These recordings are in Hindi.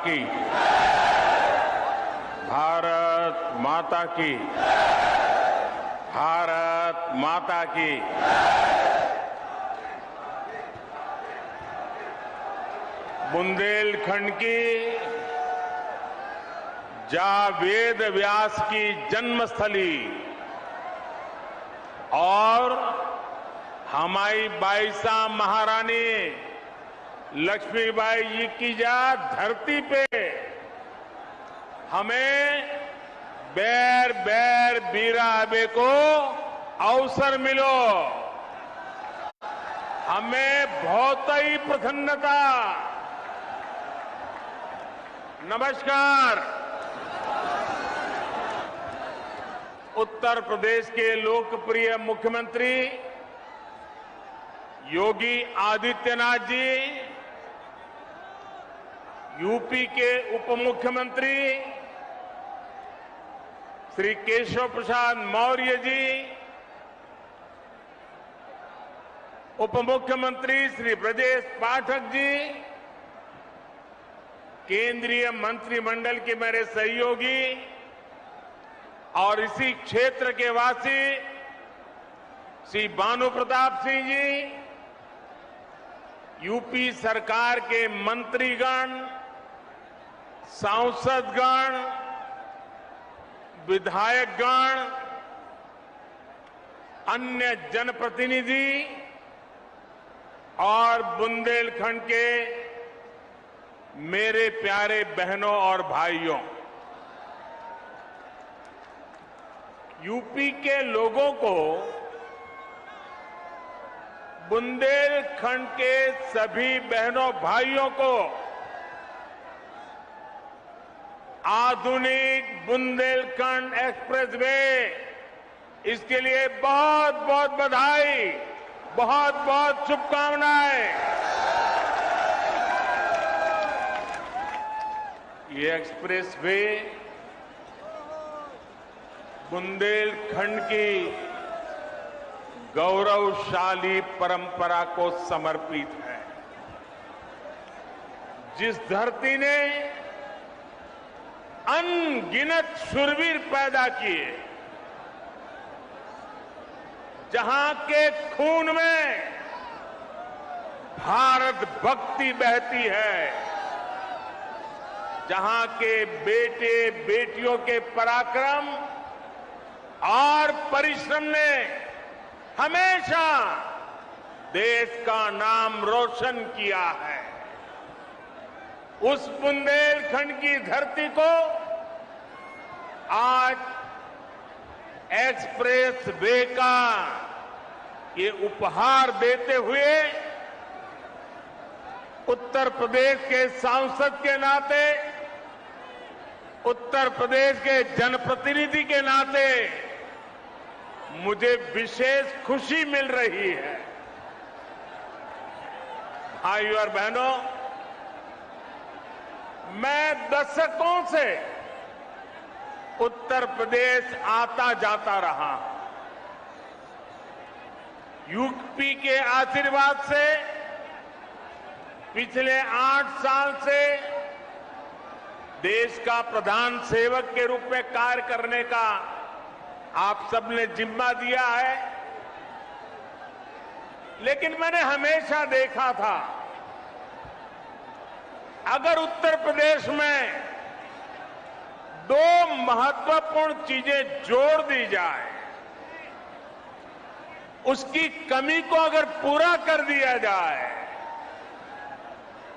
की। भारत माता की। भारत माता की। बुंदेलखंड की जहां वेद व्यास की जन्मस्थली और हमारी बाईसा महारानी लक्ष्मीबाई जी की जहां धरती पे हमें बैर बैर बीरा अबे को अवसर मिलो, हमें बहुत ही प्रसन्नता। नमस्कार। उत्तर प्रदेश के लोकप्रिय मुख्यमंत्री योगी आदित्यनाथ जी, यूपी के उप मुख्यमंत्री श्री केशव प्रसाद मौर्य जी, उप मुख्यमंत्री श्री ब्रजेश पाठक जी, केंद्रीय मंत्रिमंडल के मेरे सहयोगी और इसी क्षेत्र के वासी श्री भानु प्रताप सिंह जी, यूपी सरकार के मंत्रीगण, सांसदगण, विधायकगण, अन्य जनप्रतिनिधि और बुंदेलखंड के मेरे प्यारे बहनों और भाइयों, यूपी के लोगों को बुंदेलखंड के सभी बहनों भाइयों को आधुनिक बुंदेलखंड एक्सप्रेसवे, इसके लिए बहुत बहुत बधाई, बहुत बहुत शुभकामनाएं। ये एक्सप्रेसवे बुंदेलखंड की गौरवशाली परंपरा को समर्पित है। जिस धरती ने अनगिनत शूरवीर पैदा किए, जहां के खून में भारत भक्ति बहती है, जहां के बेटे बेटियों के पराक्रम और परिश्रम ने हमेशा देश का नाम रोशन किया है, उस बुंदेलखंड की धरती को आज एक्सप्रेस वे का ये उपहार देते हुए उत्तर प्रदेश के सांसद के नाते, उत्तर प्रदेश के जनप्रतिनिधि के नाते मुझे विशेष खुशी मिल रही है। भाइयों और बहनों, मैं दशकों से उत्तर प्रदेश आता जाता रहा। यूपी के आशीर्वाद से पिछले 8 साल से देश का प्रधान सेवक के रूप में कार्य करने का आप सबने जिम्मा दिया है। लेकिन मैंने हमेशा देखा था, अगर उत्तर प्रदेश में 2 महत्वपूर्ण चीजें जोड़ दी जाए, उसकी कमी को अगर पूरा कर दिया जाए,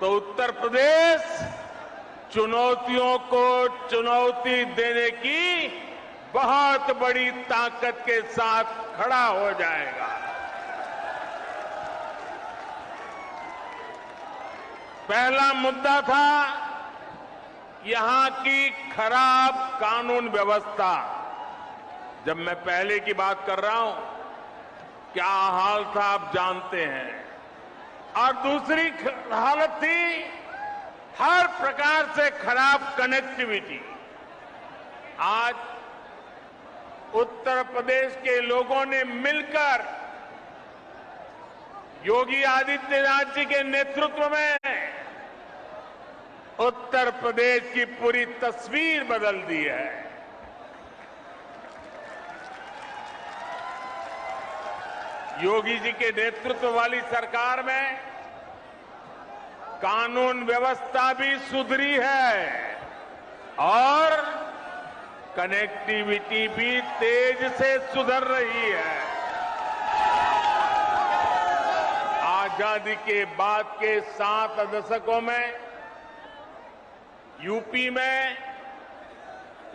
तो उत्तर प्रदेश चुनौतियों को चुनौती देने की बहुत बड़ी ताकत के साथ खड़ा हो जाएगा। पहला मुद्दा था यहां की खराब कानून व्यवस्था। जब मैं पहले की बात कर रहा हूं, क्या हाल था आप जानते हैं। और दूसरी हालत थी हर प्रकार से खराब कनेक्टिविटी। आज उत्तर प्रदेश के लोगों ने मिलकर योगी आदित्यनाथ जी के नेतृत्व में उत्तर प्रदेश की पूरी तस्वीर बदल दी है। योगी जी के नेतृत्व वाली सरकार में कानून व्यवस्था भी सुधरी है और कनेक्टिविटी भी तेज से सुधर रही है। आजादी के बाद के 7 दशकों में यूपी में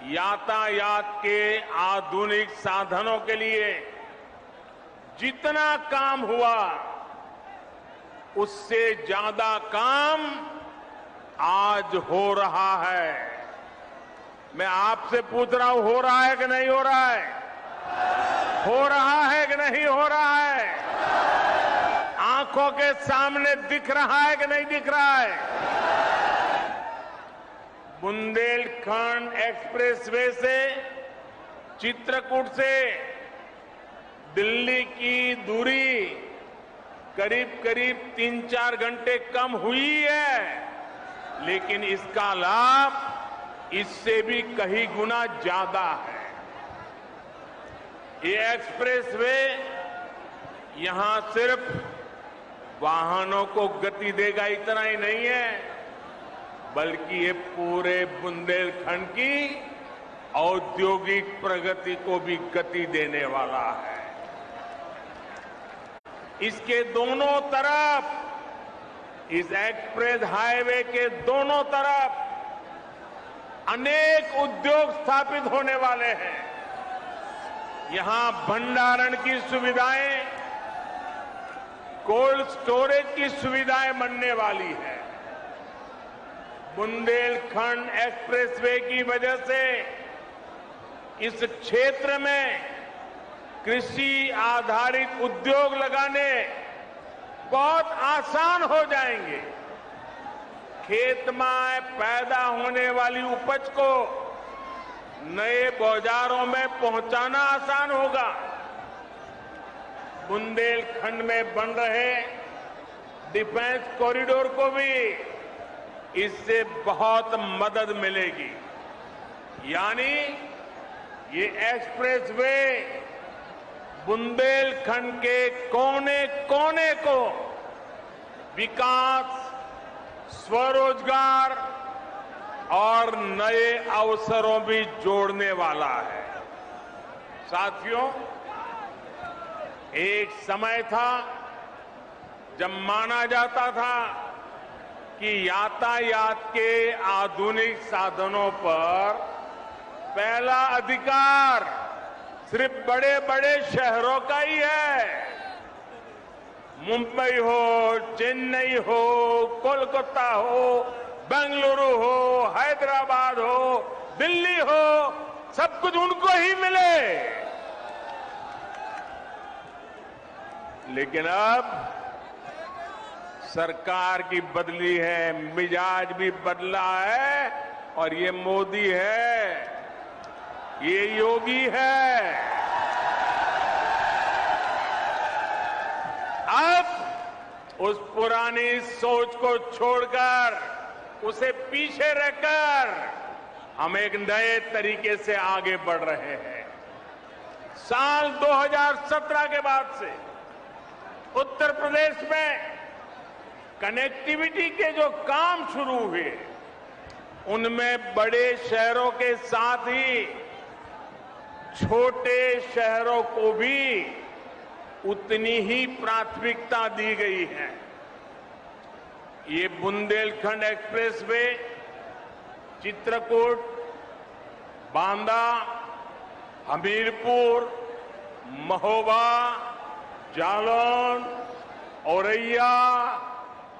यातायात के आधुनिक साधनों के लिए जितना काम हुआ उससे ज्यादा काम आज हो रहा है। मैं आपसे पूछ रहा हूं, हो रहा है कि नहीं हो रहा है? हो रहा है कि नहीं हो रहा है? आंखों के सामने दिख रहा है कि नहीं दिख रहा है? बुंदेलखंड एक्सप्रेसवे से चित्रकूट से दिल्ली की दूरी करीब 3-4 घंटे कम हुई है, लेकिन इसका लाभ इससे भी कहीं गुना ज्यादा है। ये एक्सप्रेसवे यहां सिर्फ वाहनों को गति देगा इतना ही नहीं है, बल्कि ये पूरे बुंदेलखंड की औद्योगिक प्रगति को भी गति देने वाला है। इसके दोनों तरफ, इस एक्सप्रेस हाईवे के दोनों तरफ अनेक उद्योग स्थापित होने वाले हैं। यहां भंडारण की सुविधाएं, कोल्ड स्टोरेज की सुविधाएं बनने वाली है। बुंदेलखंड एक्सप्रेसवे की वजह से इस क्षेत्र में कृषि आधारित उद्योग लगाने बहुत आसान हो जाएंगे। खेत में पैदा होने वाली उपज को नए बाजारों में पहुंचाना आसान होगा। बुंदेलखंड में बन रहे डिफेंस कॉरिडोर को भी इससे बहुत मदद मिलेगी। यानी ये एक्सप्रेसवे बुंदेलखंड के कोने कोने को विकास, स्वरोजगार और नए अवसरों भी जोड़ने वाला है। साथियों, एक समय था जब माना जाता था कि यातायात के आधुनिक साधनों पर पहला अधिकार सिर्फ बड़े बड़े शहरों का ही है। मुंबई हो, चेन्नई हो, कोलकाता हो, बेंगलुरु हो, हैदराबाद हो, दिल्ली हो, सब कुछ उनको ही मिले। लेकिन अब सरकार की बदली है, मिजाज भी बदला है और ये मोदी है, ये योगी है। अब उस पुरानी सोच को छोड़कर, उसे पीछे रखकर हम एक नए तरीके से आगे बढ़ रहे हैं। साल 2017 के बाद से उत्तर प्रदेश में कनेक्टिविटी के जो काम शुरू हुए, उनमें बड़े शहरों के साथ ही छोटे शहरों को भी उतनी ही प्राथमिकता दी गई है। ये बुंदेलखंड एक्सप्रेसवे चित्रकूट, बांदा, हमीरपुर, महोबा, जालौन, औरैया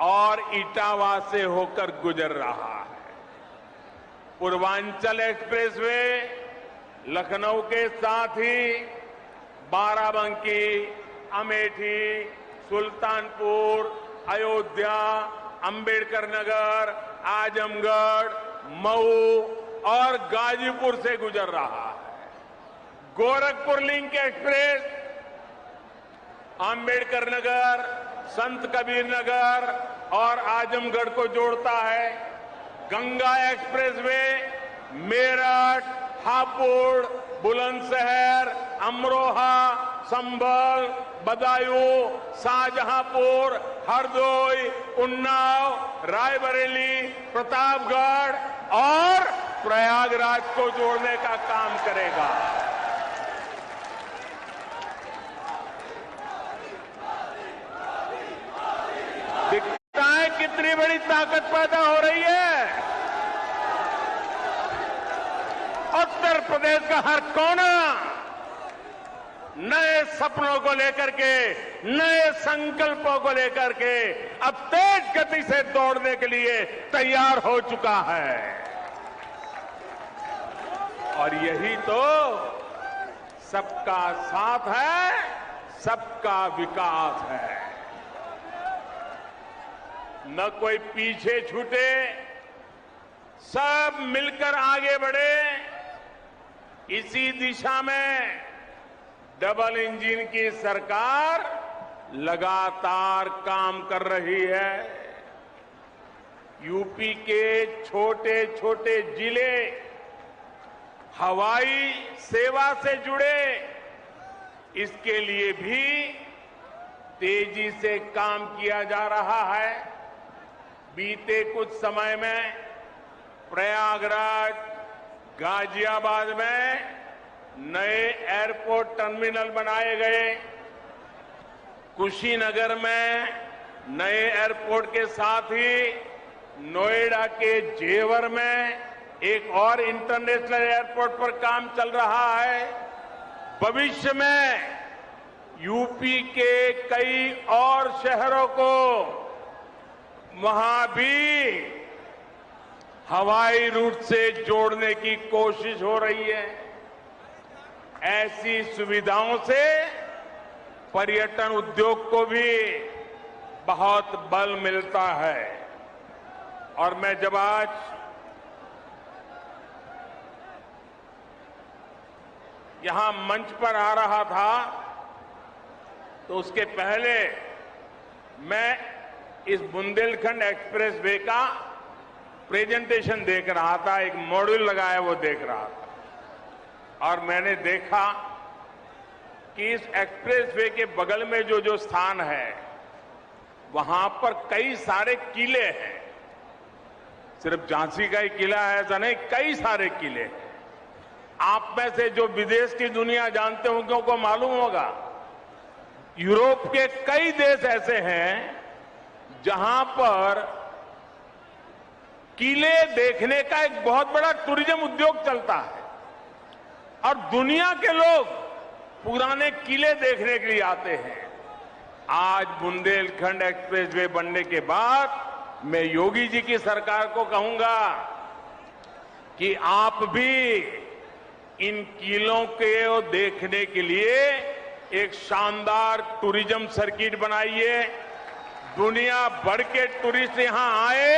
और इटावा से होकर गुजर रहा है। पूर्वांचल एक्सप्रेसवे लखनऊ के साथ ही बाराबंकी, अमेठी, सुल्तानपुर, अयोध्या, अंबेडकर नगर, आजमगढ़, मऊ और गाजीपुर से गुजर रहा है। गोरखपुर लिंक एक्सप्रेस अंबेडकर नगर, संत कबीर नगर और आजमगढ़ को जोड़ता है। गंगा एक्सप्रेसवे मेरठ, हापुड़, बुलंदशहर, अमरोहा, संभल, बदायूं, शाहजहांपुर, हरदोई, उन्नाव, रायबरेली, प्रतापगढ़ और प्रयागराज को जोड़ने का काम करेगा। दिखता है कितनी बड़ी ताकत पैदा हो रही है। उत्तर प्रदेश का हर कोना नए सपनों को लेकर के, नए संकल्पों को लेकर के अब तेज गति से दौड़ने के लिए तैयार हो चुका है। और यही तो सबका साथ है, सबका विकास है। न कोई पीछे छूटे, सब मिलकर आगे बढ़े। इसी दिशा में डबल इंजन की सरकार लगातार काम कर रही है। यूपी के छोटे छोटे जिले हवाई सेवा से जुड़े, इसके लिए भी तेजी से काम किया जा रहा है। बीते कुछ समय में प्रयागराज, गाजियाबाद में नए एयरपोर्ट टर्मिनल बनाए गए। कुशीनगर में नए एयरपोर्ट के साथ ही नोएडा के जेवर में एक और इंटरनेशनल एयरपोर्ट पर काम चल रहा है। भविष्य में यूपी के कई और शहरों को वहां भी हवाई रूट से जोड़ने की कोशिश हो रही है। ऐसी सुविधाओं से पर्यटन उद्योग को भी बहुत बल मिलता है। और मैं जब आज यहां मंच पर आ रहा था तो उसके पहले मैं इस बुंदेलखंड एक्सप्रेसवे का प्रेजेंटेशन देख रहा था, एक मॉड्यूल लगाया वो देख रहा था। और मैंने देखा कि इस एक्सप्रेसवे के बगल में जो जो स्थान है वहां पर कई सारे किले हैं। सिर्फ झांसी का ही किला है ऐसा नहीं, कई सारे किले हैं। आप में से जो विदेश की दुनिया जानते होंगे उनको मालूम होगा, यूरोप के कई देश ऐसे हैं जहां पर किले देखने का एक बहुत बड़ा टूरिज्म उद्योग चलता है और दुनिया के लोग पुराने किले देखने के लिए आते हैं। आज बुंदेलखंड एक्सप्रेसवे बनने के बाद मैं योगी जी की सरकार को कहूंगा कि आप भी इन किलों को देखने के लिए एक शानदार टूरिज्म सर्किट बनाइए। दुनिया भर के टूरिस्ट यहां आए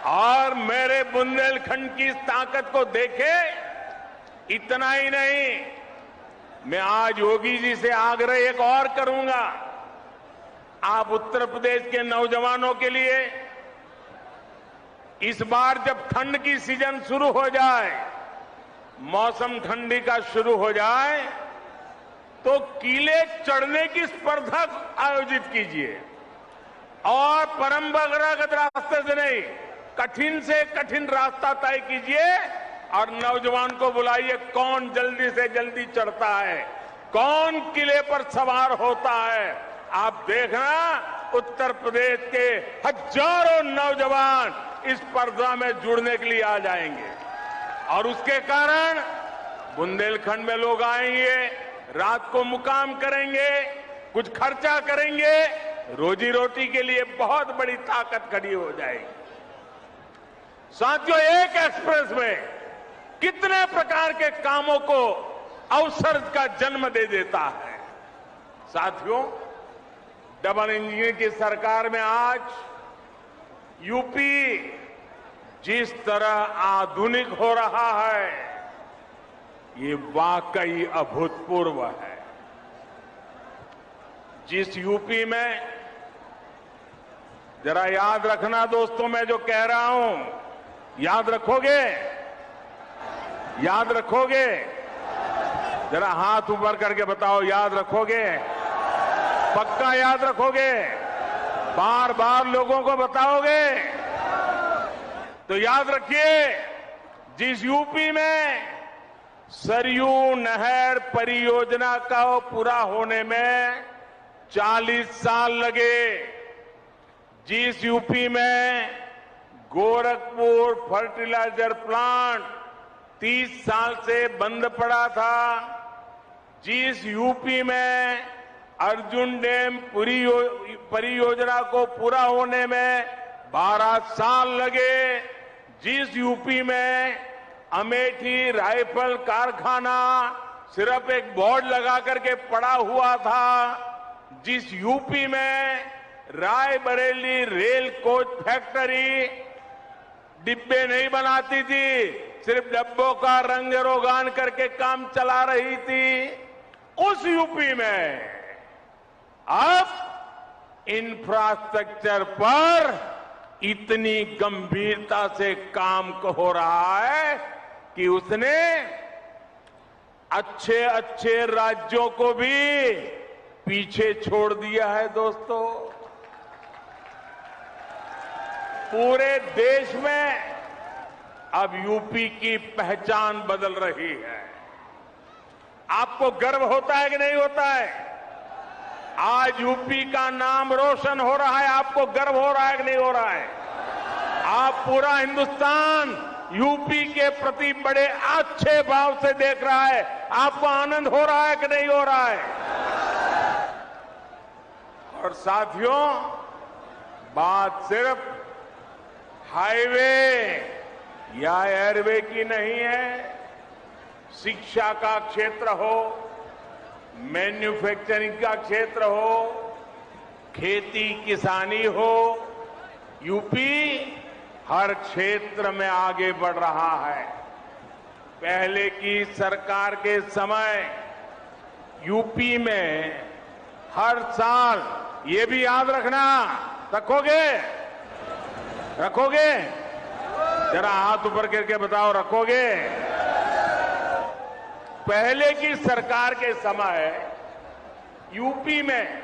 और मेरे बुंदेलखंड की ताकत को देखे। इतना ही नहीं, मैं आज योगी जी से आग्रह एक और करूंगा। आप उत्तर प्रदेश के नौजवानों के लिए इस बार जब ठंड की सीजन शुरू हो जाए, मौसम ठंडी का शुरू हो जाए, तो किले चढ़ने की स्पर्धा आयोजित कीजिए और परंपरागत रास्ते से नहीं, कठिन से कठिन रास्ता तय कीजिए और नौजवान को बुलाइए। कौन जल्दी से जल्दी चढ़ता है, कौन किले पर सवार होता है, आप देखना उत्तर प्रदेश के हजारों नौजवान इस स्पर्धा में जुड़ने के लिए आ जाएंगे। और उसके कारण बुंदेलखंड में लोग आएंगे, रात को मुकाम करेंगे, कुछ खर्चा करेंगे, रोजी रोटी के लिए बहुत बड़ी ताकत खड़ी हो जाएगी। साथियों, एक एक्सप्रेस में कितने प्रकार के कामों को अवसर का जन्म दे देता है। साथियों, डबल इंजन की सरकार में आज यूपी जिस तरह आधुनिक हो रहा है, ये वाकई अभूतपूर्व है। जिस यूपी में जरा याद रखना दोस्तों, मैं जो कह रहा हूं याद रखोगे? याद रखोगे? जरा हाथ ऊपर करके बताओ, याद रखोगे? पक्का याद रखोगे? बार बार लोगों को बताओगे? तो याद रखिए, जिस यूपी में सरयू नहर परियोजना का पूरा होने में 40 साल लगे, जिस यूपी में गोरखपुर फर्टिलाइजर प्लांट 30 साल से बंद पड़ा था, जिस यूपी में अर्जुन डैम परियोजना को पूरा होने में 12 साल लगे, जिस यूपी में अमेठी राइफल कारखाना सिर्फ एक बोर्ड लगा करके पड़ा हुआ था, जिस यूपी में रायबरेली रेल कोच फैक्ट्री डिब्बे नहीं बनाती थी, सिर्फ डब्बों का रंग रोगान करके काम चला रही थी, उस यूपी में अब इंफ्रास्ट्रक्चर पर इतनी गंभीरता से काम हो रहा है कि उसने अच्छे अच्छे राज्यों को भी पीछे छोड़ दिया है। दोस्तों, पूरे देश में अब यूपी की पहचान बदल रही है। आपको गर्व होता है कि नहीं होता है? आज यूपी का नाम रोशन हो रहा है, आपको गर्व हो रहा है कि नहीं हो रहा है? आप पूरा हिंदुस्तान यूपी के प्रति बड़े अच्छे भाव से देख रहा है, आपको आनंद हो रहा है कि नहीं हो रहा है? और साथियों, बात सिर्फ हाईवे या एयरवे की नहीं है। शिक्षा का क्षेत्र हो, मैन्युफैक्चरिंग का क्षेत्र हो, खेती किसानी हो, यूपी हर क्षेत्र में आगे बढ़ रहा है। पहले की सरकार के समय यूपी में हर साल, ये भी याद रखना, रखोगे? रखोगे? जरा हाथ ऊपर करके बताओ, रखोगे? पहले की सरकार के समय यूपी में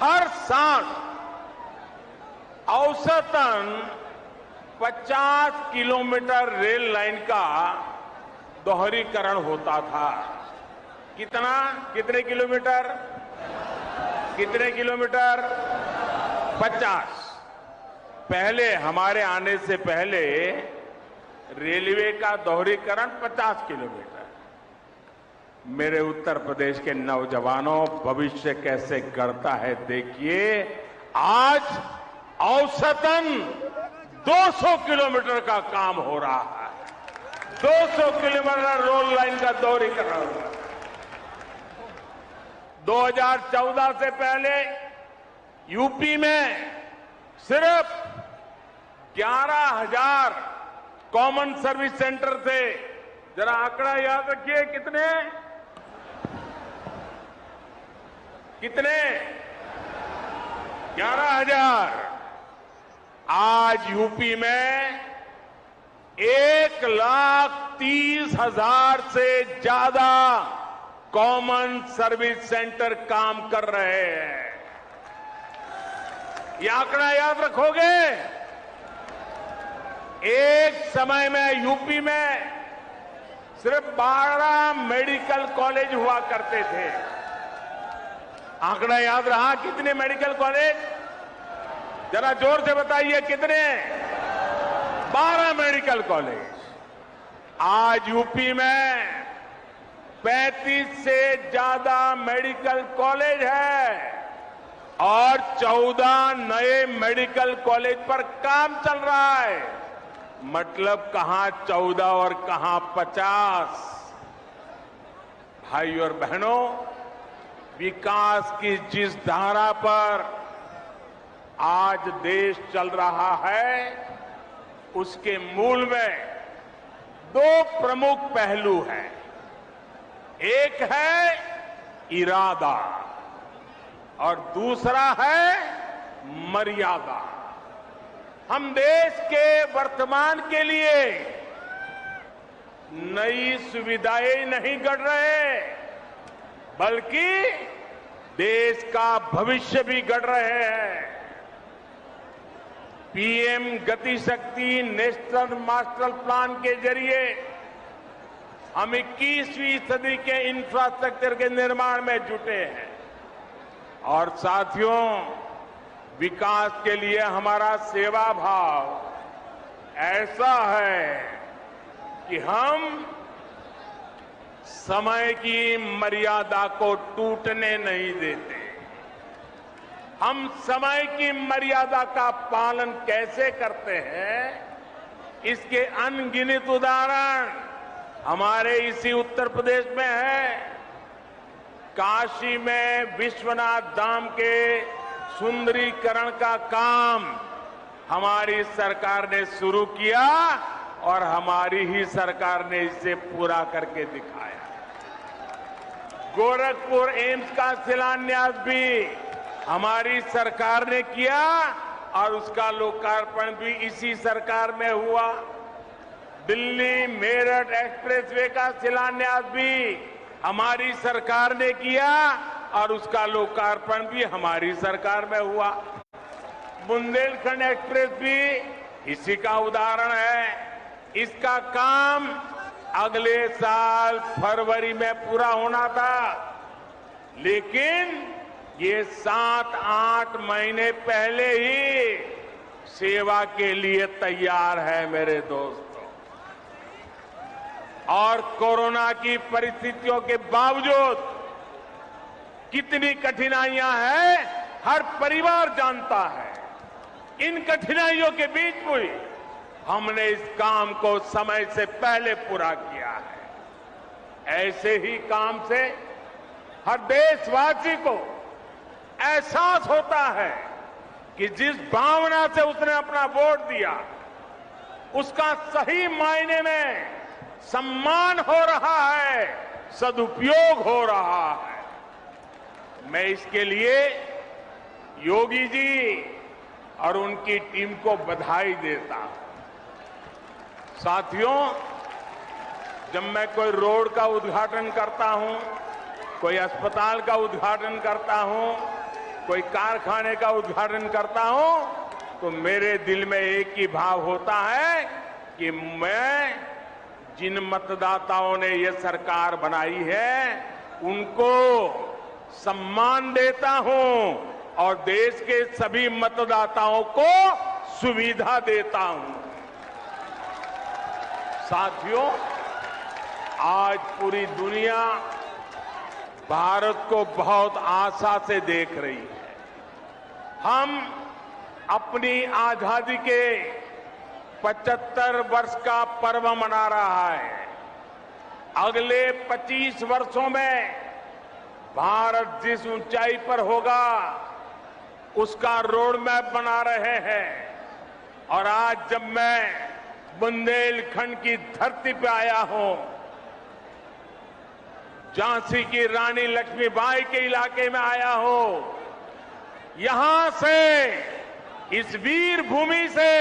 हर साल औसतन 50 किलोमीटर रेल लाइन का दोहरीकरण होता था। कितना? कितने किलोमीटर? कितने किलोमीटर? 50। पहले, हमारे आने से पहले रेलवे का दोहरीकरण 50 किलोमीटर। मेरे उत्तर प्रदेश के नौजवानों, भविष्य कैसे गढ़ता है देखिए। आज औसतन 200 किलोमीटर का काम हो रहा है। 200 किलोमीटर रोड लाइन का दोहरीकरण हुआ। 2014 से पहले यूपी में सिर्फ 11,000 कॉमन सर्विस सेंटर थे। जरा आंकड़ा याद रखिए, कितने? कितने? 11,000। आज यूपी में 1,30,000 से ज्यादा कॉमन सर्विस सेंटर काम कर रहे हैं। ये आंकड़ा याद रखोगे? एक समय में यूपी में सिर्फ 12 मेडिकल कॉलेज हुआ करते थे। आंकड़ा याद रहा? कितने मेडिकल कॉलेज? जरा जोर से बताइए, कितने? 12 मेडिकल कॉलेज। आज यूपी में 35 से ज्यादा मेडिकल कॉलेज है और 14 नए मेडिकल कॉलेज पर काम चल रहा है। मतलब कहां 14 और कहां 50। भाई और बहनों, विकास की जिस धारा पर आज देश चल रहा है, उसके मूल में 2 प्रमुख पहलू हैं। एक है इरादा और दूसरा है मर्यादा। हम देश के वर्तमान के लिए नई सुविधाएं नहीं गढ़ रहे, बल्कि देश का भविष्य भी गढ़ रहे हैं। पीएम गति शक्ति नेशनल मास्टर प्लान के जरिए हम 21वीं सदी के इंफ्रास्ट्रक्चर के निर्माण में जुटे हैं और साथियों, विकास के लिए हमारा सेवा भाव ऐसा है कि हम समय की मर्यादा को टूटने नहीं देते। हम समय की मर्यादा का पालन कैसे करते हैं, इसके अनगिनत उदाहरण हमारे इसी उत्तर प्रदेश में है। काशी में विश्वनाथ धाम के सुंदरीकरण का काम हमारी सरकार ने शुरू किया और हमारी ही सरकार ने इसे पूरा करके दिखाया। गोरखपुर एम्स का शिलान्यास भी हमारी सरकार ने किया और उसका लोकार्पण भी इसी सरकार में हुआ। दिल्ली मेरठ एक्सप्रेसवे का शिलान्यास भी हमारी सरकार ने किया और उसका लोकार्पण भी हमारी सरकार में हुआ। बुंदेलखंड एक्सप्रेस भी इसी का उदाहरण है। इसका काम अगले साल फरवरी में पूरा होना था, लेकिन ये 7-8 महीने पहले ही सेवा के लिए तैयार है मेरे दोस्तों। और कोरोना की परिस्थितियों के बावजूद कितनी कठिनाइयां हैं, हर परिवार जानता है। इन कठिनाइयों के बीच भी हमने इस काम को समय से पहले पूरा किया है। ऐसे ही काम से हर देशवासी को एहसास होता है कि जिस भावना से उसने अपना वोट दिया, उसका सही मायने में सम्मान हो रहा है, सदुपयोग हो रहा है। मैं इसके लिए योगी जी और उनकी टीम को बधाई देता हूं। साथियों, जब मैं कोई रोड का उद्घाटन करता हूं, कोई अस्पताल का उद्घाटन करता हूं, कोई कारखाने का उद्घाटन करता हूं, तो मेरे दिल में एक ही भाव होता है कि मैं जिन मतदाताओं ने ये सरकार बनाई है उनको सम्मान देता हूं और देश के सभी मतदाताओं को सुविधा देता हूं। साथियों, आज पूरी दुनिया भारत को बहुत आशा से देख रही है। हम अपनी आजादी के 75 वर्ष का पर्व मना रहा है। अगले 25 वर्षों में भारत जिस ऊंचाई पर होगा उसका रोड मैप बना रहे हैं। और आज जब मैं बुंदेलखंड की धरती पे आया हूं, झांसी की रानी लक्ष्मीबाई के इलाके में आया हूं, यहां से, इस वीर भूमि से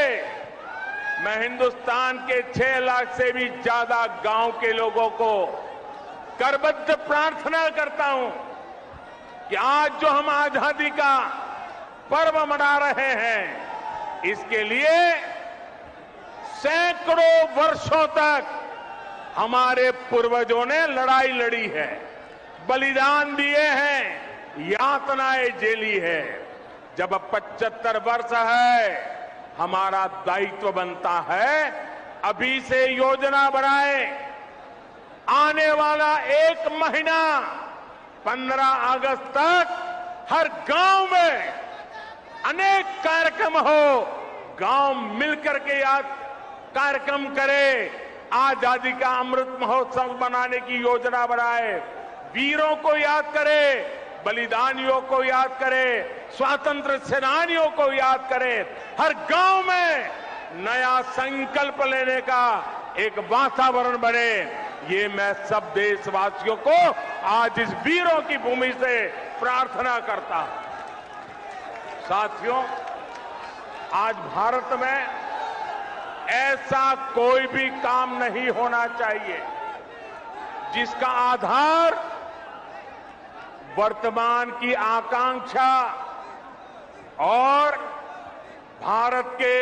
मैं हिंदुस्तान के 6 लाख से भी ज्यादा गांव के लोगों को करबद्ध प्रार्थना करता हूं कि आज जो हम आजादी का पर्व मना रहे हैं, इसके लिए सैकड़ों वर्षों तक हमारे पूर्वजों ने लड़ाई लड़ी है, बलिदान दिए हैं, यातनाएं झेली है। जब 75 वर्ष है, हमारा दायित्व बनता है अभी से योजना बनाए। आने वाला 1 महीना 15 अगस्त तक हर गांव में अनेक कार्यक्रम हो, गांव मिलकर के याद कार्यक्रम करे, आजादी का अमृत महोत्सव बनाने की योजना बनाए, वीरों को याद करे, बलिदानियों को याद करे, स्वातंत्र सेनानियों को याद करे। हर गांव में नया संकल्प लेने का एक वातावरण बने, ये मैं सब देशवासियों को आज इस वीरों की भूमि से प्रार्थना करता हूं। साथियों, आज भारत में ऐसा कोई भी काम नहीं होना चाहिए जिसका आधार वर्तमान की आकांक्षा और भारत के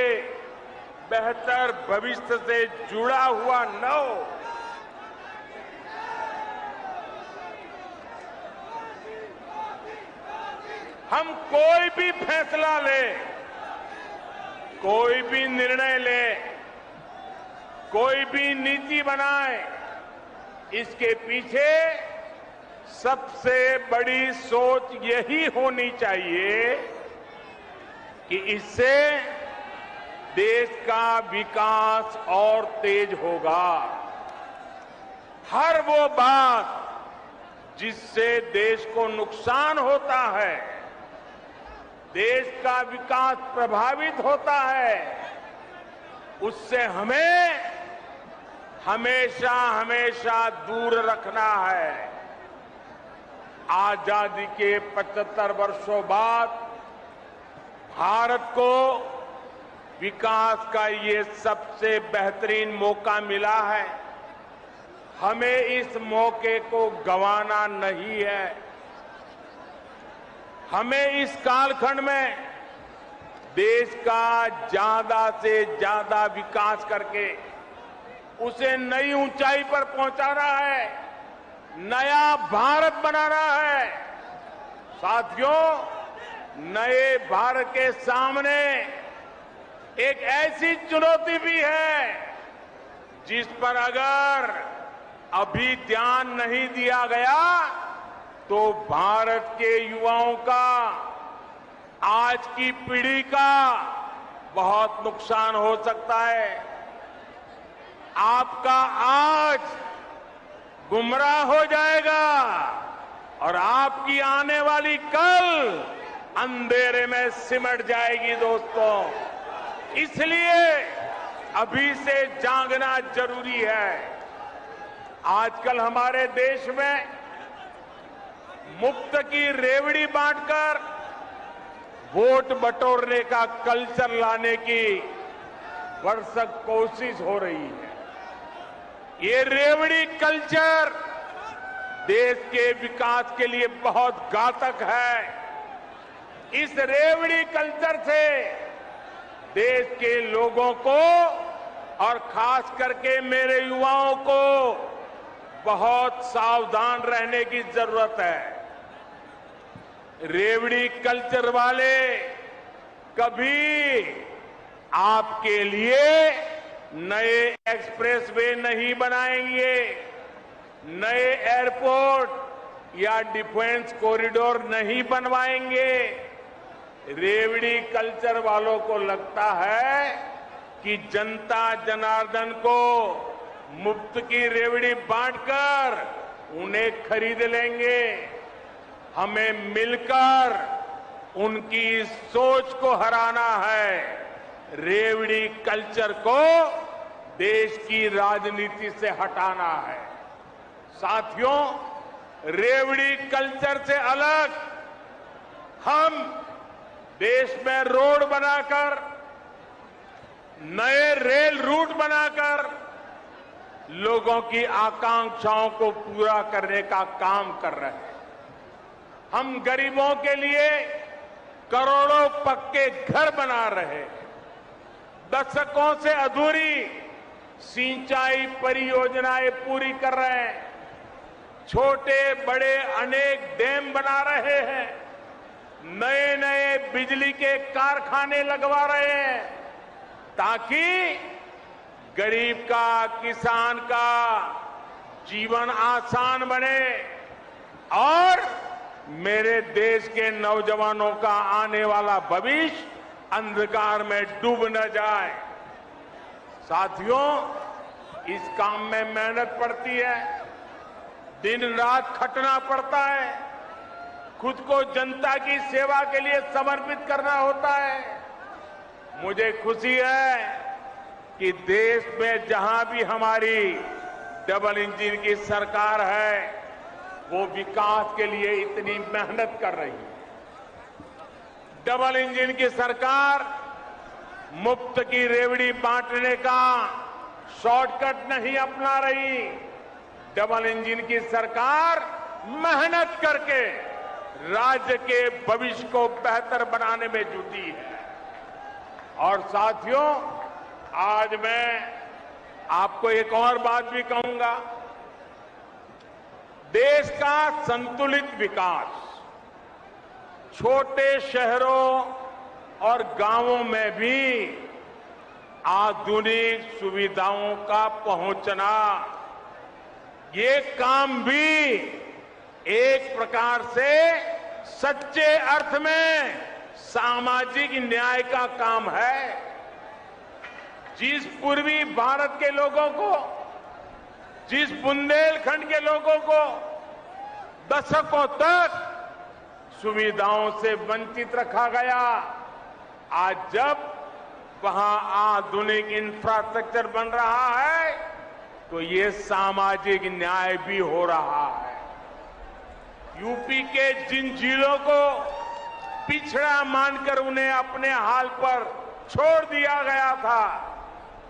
बेहतर भविष्य से जुड़ा हुआ न हो। हम कोई भी फैसला लें, कोई भी निर्णय लें, कोई भी नीति बनाए, इसके पीछे सबसे बड़ी सोच यही होनी चाहिए कि इससे देश का विकास और तेज होगा। हर वो बात जिससे देश को नुकसान होता है, देश का विकास प्रभावित होता है, उससे हमें हमेशा हमेशा दूर रखना है। आजादी के 75 वर्षों बाद भारत को विकास का ये सबसे बेहतरीन मौका मिला है। हमें इस मौके को गंवाना नहीं है। हमें इस कालखंड में देश का ज्यादा से ज्यादा विकास करके उसे नई ऊंचाई पर पहुंचाना है, नया भारत बनाना है। साथियों, नए भारत के सामने एक ऐसी चुनौती भी है जिस पर अगर अभी ध्यान नहीं दिया गया तो भारत के युवाओं का, आज की पीढ़ी का बहुत नुकसान हो सकता है। आपका आज गुमराह हो जाएगा और आपकी आने वाली कल अंधेरे में सिमट जाएगी। दोस्तों, इसलिए अभी से जागना जरूरी है। आजकल हमारे देश में मुफ्त की रेवड़ी बांटकर वोट बटोरने का कल्चर लाने की भरसक कोशिश हो रही है। ये रेवड़ी कल्चर देश के विकास के लिए बहुत घातक है। इस रेवड़ी कल्चर से देश के लोगों को और खास करके मेरे युवाओं को बहुत सावधान रहने की जरूरत है। रेवड़ी कल्चर वाले कभी आपके लिए नए एक्सप्रेसवे नहीं बनाएंगे, नए एयरपोर्ट या डिफेंस कॉरिडोर नहीं बनवाएंगे। रेवड़ी कल्चर वालों को लगता है कि जनता जनार्दन को मुफ्त की रेवड़ी बांटकर उन्हें खरीद लेंगे। हमें मिलकर उनकी सोच को हराना है। रेवड़ी कल्चर को देश की राजनीति से हटाना है। साथियों, रेवड़ी कल्चर से अलग हम देश में रोड बनाकर, नए रेल रूट बनाकर लोगों की आकांक्षाओं को पूरा करने का काम कर रहे हैं। हम गरीबों के लिए करोड़ों पक्के घर बना रहे हैं। दशकों से अधूरी सिंचाई परियोजनाएं पूरी कर रहे हैं। छोटे बड़े अनेक डैम बना रहे हैं। नए नए बिजली के कारखाने लगवा रहे हैं ताकि गरीब का, किसान का जीवन आसान बने और मेरे देश के नौजवानों का आने वाला भविष्य अंधकार में डूब न जाए। साथियों, इस काम में मेहनत पड़ती है, दिन रात खटना पड़ता है, खुद को जनता की सेवा के लिए समर्पित करना होता है। मुझे खुशी है कि देश में जहां भी हमारी डबल इंजन की सरकार है, वो विकास के लिए इतनी मेहनत कर रही है। डबल इंजन की सरकार मुफ्त की रेवड़ी बांटने का शॉर्टकट नहीं अपना रही। डबल इंजन की सरकार मेहनत करके राज्य के भविष्य को बेहतर बनाने में जुटी है। और साथियों, आज मैं आपको एक और बात भी कहूंगा। देश का संतुलित विकास छोटे शहरों और गांवों में भी आधुनिक सुविधाओं का पहुंचना, ये काम भी एक प्रकार से सच्चे अर्थ में सामाजिक न्याय का काम है। जिस पूर्वी भारत के लोगों को, जिस बुंदेलखंड के लोगों को दशकों तक सुविधाओं से वंचित रखा गया, आज जब वहां आधुनिक इंफ्रास्ट्रक्चर बन रहा है तो ये सामाजिक न्याय भी हो रहा है। यूपी के जिन जिलों को पिछड़ा मानकर उन्हें अपने हाल पर छोड़ दिया गया था,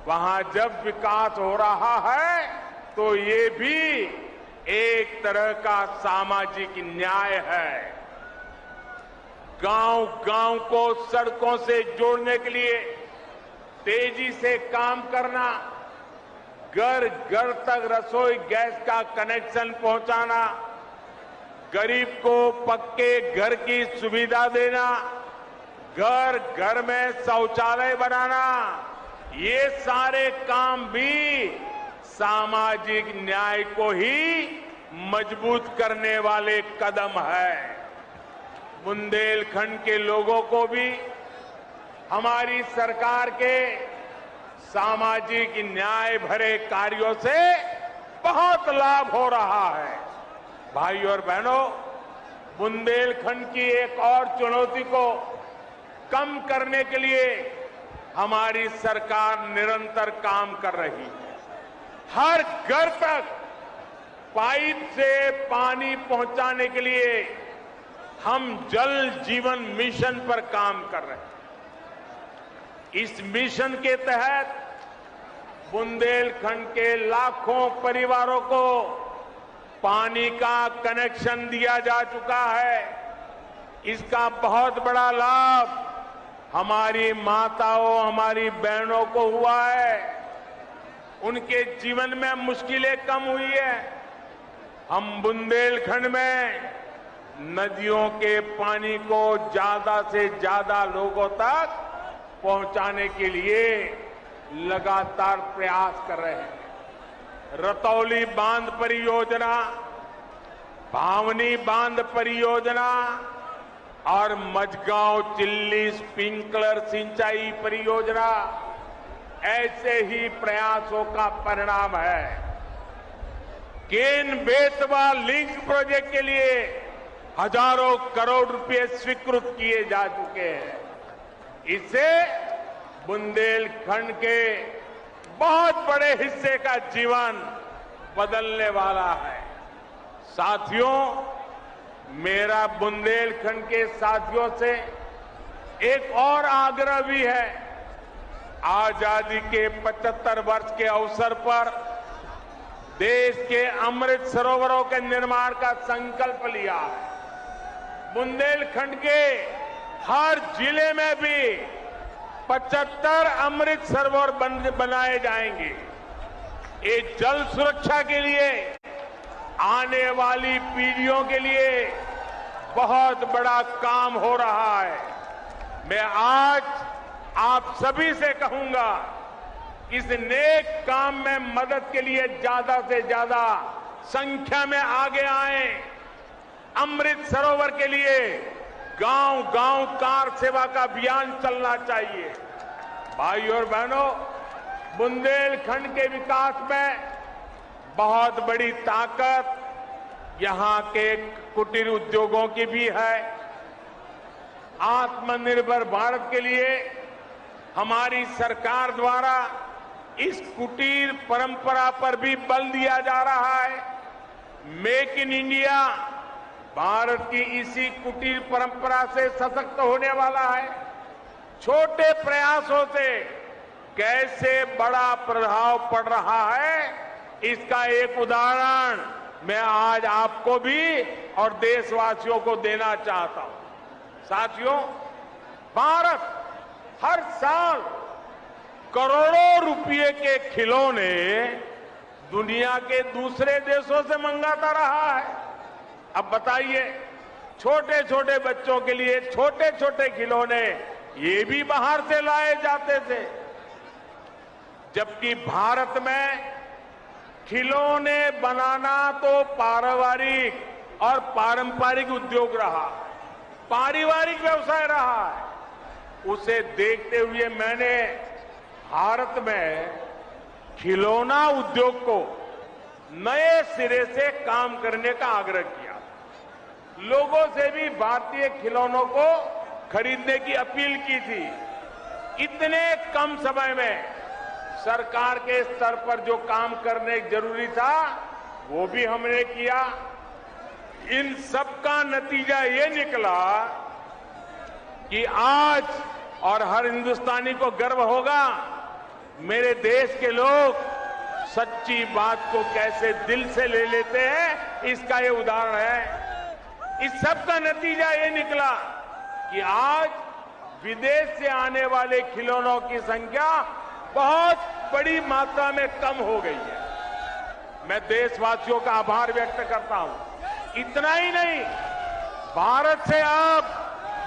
वहां जब विकास हो रहा है तो ये भी एक तरह का सामाजिक न्याय है। गांव-गांव को सड़कों से जोड़ने के लिए तेजी से काम करना, घर-घर तक रसोई गैस का कनेक्शन पहुंचाना, गरीब को पक्के घर की सुविधा देना, घर-घर में शौचालय बनाना, ये सारे काम भी सामाजिक न्याय को ही मजबूत करने वाले कदम है। बुंदेलखंड के लोगों को भी हमारी सरकार के सामाजिक न्याय भरे कार्यों से बहुत लाभ हो रहा है। भाइयों और बहनों, बुंदेलखंड की एक और चुनौती को कम करने के लिए हमारी सरकार निरंतर काम कर रही है। हर घर तक पाइप से पानी पहुंचाने के लिए हम जल जीवन मिशन पर काम कर रहे हैं। इस मिशन के तहत बुंदेलखंड के लाखों परिवारों को पानी का कनेक्शन दिया जा चुका है। इसका बहुत बड़ा लाभ हमारी माताओं, हमारी बहनों को हुआ है। उनके जीवन में मुश्किलें कम हुई है। हम बुंदेलखंड में नदियों के पानी को ज्यादा से ज्यादा लोगों तक पहुंचाने के लिए लगातार प्रयास कर रहे हैं। रतौली बांध परियोजना, भावनी बांध परियोजना और मझगांव चिल्ली स्प्रिंकलर सिंचाई परियोजना ऐसे ही प्रयासों का परिणाम है। केन बेतवा लिंक प्रोजेक्ट के लिए हजारों करोड़ रुपए स्वीकृत किए जा चुके हैं। इससे बुंदेलखंड के बहुत बड़े हिस्से का जीवन बदलने वाला है। साथियों, मेरा बुंदेलखंड के साथियों से एक और आग्रह भी है। आजादी के 75 वर्ष के अवसर पर देश के अमृत सरोवरों के निर्माण का संकल्प लिया है। बुंदेलखंड के हर जिले में भी 75 अमृत सरोवर बनाए जाएंगे। ये जल सुरक्षा के लिए, आने वाली पीढ़ियों के लिए बहुत बड़ा काम हो रहा है। मैं आज आप सभी से कहूंगा, इस नेक काम में मदद के लिए ज्यादा से ज्यादा संख्या में आगे आए। अमृत सरोवर के लिए गांव-गांव कार सेवा का अभियान चलना चाहिए। भाइयों और बहनों, बुंदेलखंड के विकास में बहुत बड़ी ताकत यहां के कुटीर उद्योगों की भी है। आत्मनिर्भर भारत के लिए हमारी सरकार द्वारा इस कुटीर परंपरा पर भी बल दिया जा रहा है। मेक इन इंडिया भारत की इसी कुटीर परंपरा से सशक्त होने वाला है। छोटे प्रयासों से कैसे बड़ा प्रभाव पड़ रहा है, इसका एक उदाहरण मैं आज आपको भी और देशवासियों को देना चाहता हूं। साथियों, भारत हर साल करोड़ों रुपए के खिलौने दुनिया के दूसरे देशों से मंगाता रहा है। अब बताइए, छोटे छोटे बच्चों के लिए छोटे छोटे खिलौने ये भी बाहर से लाए जाते थे, जबकि भारत में खिलौने बनाना तो पारिवारिक और पारंपरिक उद्योग रहा, पारिवारिक व्यवसाय रहा है। उसे देखते हुए मैंने भारत में खिलौना उद्योग को नए सिरे से काम करने का आग्रह किया। लोगों से भी भारतीय खिलौनों को खरीदने की अपील की थी। इतने कम समय में सरकार के स्तर पर जो काम करने जरूरी था वो भी हमने किया। इन सब का नतीजा ये निकला कि आज और हर हिंदुस्तानी को गर्व होगा, मेरे देश के लोग सच्ची बात को कैसे दिल से ले लेते हैं, इसका ये उदाहरण है। इस सब का नतीजा ये निकला कि आज विदेश से आने वाले खिलौनों की संख्या बहुत बड़ी मात्रा में कम हो गई है। मैं देशवासियों का आभार व्यक्त करता हूं। इतना ही नहीं, भारत से अब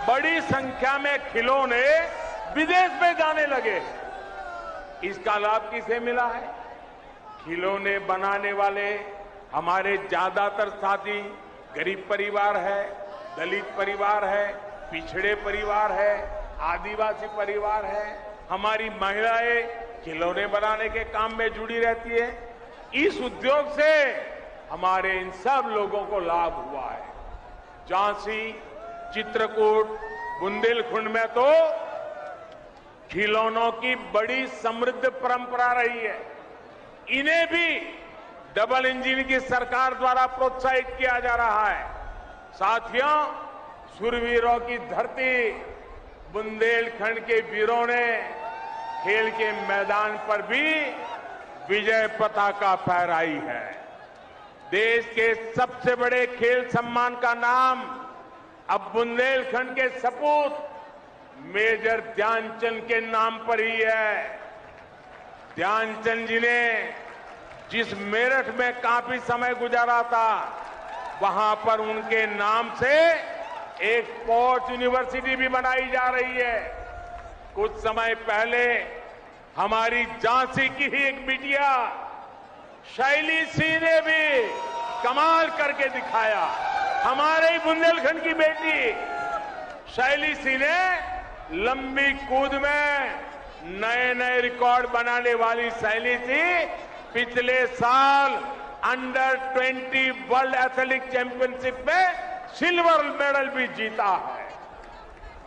बड़ी संख्या में खिलौने विदेश में जाने लगे। इसका लाभ किसे मिला है? खिलौने बनाने वाले हमारे ज्यादातर साथी गरीब परिवार है, दलित परिवार है, पिछड़े परिवार है, आदिवासी परिवार है। हमारी महिलाएं खिलौने बनाने के काम में जुड़ी रहती है। इस उद्योग से हमारे इन सब लोगों को लाभ हुआ है। झांसी, चित्रकूट, बुंदेलखंड में तो खिलौनों की बड़ी समृद्ध परंपरा रही है। इन्हें भी डबल इंजन की सरकार द्वारा प्रोत्साहित किया जा रहा है। साथियों, शूरवीरों की धरती बुंदेलखंड के वीरों ने खेल के मैदान पर भी विजय पताका फहराई है। देश के सबसे बड़े खेल सम्मान का नाम अब बुंदेलखंड के सपूत मेजर ध्यानचंद के नाम पर ही है। ध्यानचंद जी ने जिस मेरठ में काफी समय गुजारा था, वहां पर उनके नाम से एक स्पोर्ट्स यूनिवर्सिटी भी बनाई जा रही है। कुछ समय पहले हमारी झांसी की ही एक बिटिया शैली सिंह ने भी कमाल करके दिखाया। हमारे ही बुंदेलखंड की बेटी शैली सिंह ने लंबी कूद में नए नए रिकॉर्ड बनाने वाली शैली सिंह पिछले साल अंडर 20 वर्ल्ड एथलेटिक चैंपियनशिप में सिल्वर मेडल भी जीता है।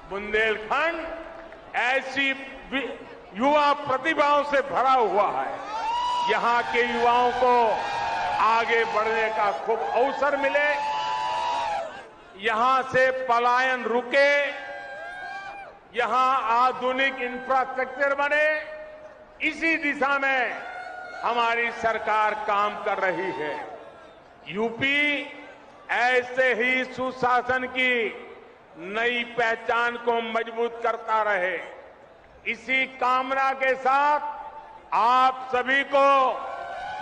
बुंदेलखंड ऐसी युवा प्रतिभाओं से भरा हुआ है। यहां के युवाओं को आगे बढ़ने का खूब अवसर मिले, यहां से पलायन रुके, यहां आधुनिक इंफ्रास्ट्रक्चर बने, इसी दिशा में हमारी सरकार काम कर रही है। यूपी ऐसे ही सुशासन की नई पहचान को मजबूत करता रहे, इसी कामना के साथ आप सभी को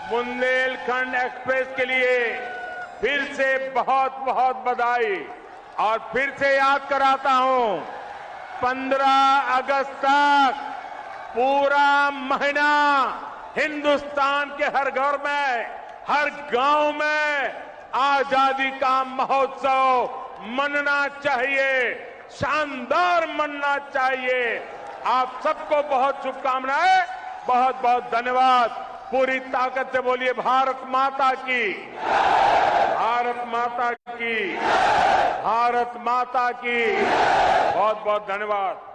बुंदेलखंड एक्सप्रेस के लिए फिर से बहुत बहुत बधाई। और फिर से याद कराता हूं, 15 अगस्त तक पूरा महीना हिंदुस्तान के हर घर में, हर गांव में आजादी का महोत्सव मनना चाहिए, शानदार मनना चाहिए। आप सबको बहुत शुभकामनाएं, बहुत बहुत धन्यवाद। पूरी ताकत से बोलिए भारत माता की, भारत माता की, भारत माता की। बहुत बहुत धन्यवाद।